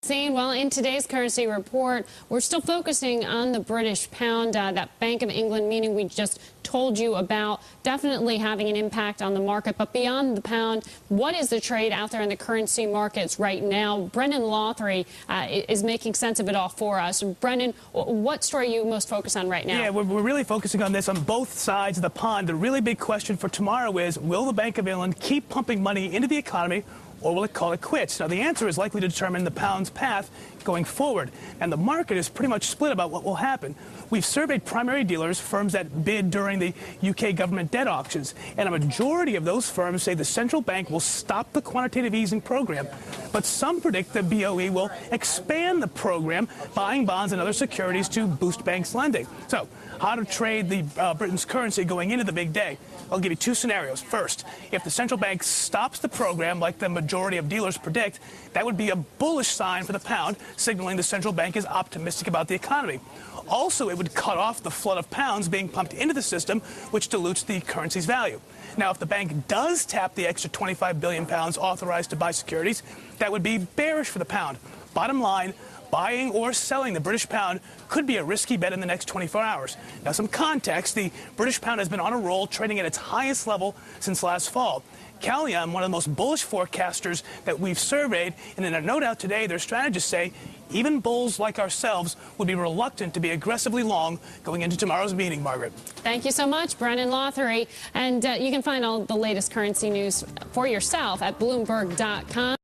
Well, in today's currency report, we're still focusing on the British pound. That Bank of England meeting we just told you about definitely having an impact on the market. But beyond the pound, what is the trade out there in the currency markets right now? Brendan Lothry is making sense of it all for us. Brendan, what story are you most focused on right now? Yeah, we're really focusing on this on both sides of the pond. The really big question for tomorrow is, will the Bank of England keep pumping money into the economy, or will it call it quits? Now, the answer is likely to determine the pound's path going forward. And the market is pretty much split about what will happen. We've surveyed primary dealers, firms that bid during the UK government debt auctions, and a majority of those firms say the central bank will stop the quantitative easing program. But some predict the BOE will expand the program, buying bonds and other securities to boost banks' lending. So, how to trade the Britain's currency going into the big day? I'll give you two scenarios. First, if the central bank stops the program like the majority of dealers predict, that would be a bullish sign for the pound, signaling the central bank is optimistic about the economy. Also, it would cut off the flood of pounds being pumped into the system, which dilutes the currency's value. Now, if the bank does tap the extra 25 billion pounds authorized to buy securities, that would be bearish for the pound. Bottom line, buying or selling the British pound could be a risky bet in the next 24 hours. Now, some context, the British pound has been on a roll, trading at its highest level since last fall. Callium, one of the most bullish forecasters that we've surveyed, and in a note out today, their strategists say even bulls like ourselves would be reluctant to be aggressively long going into tomorrow's meeting, Margaret. Thank you so much, Brendan Lothry. And you can find all the latest currency news for yourself at Bloomberg.com.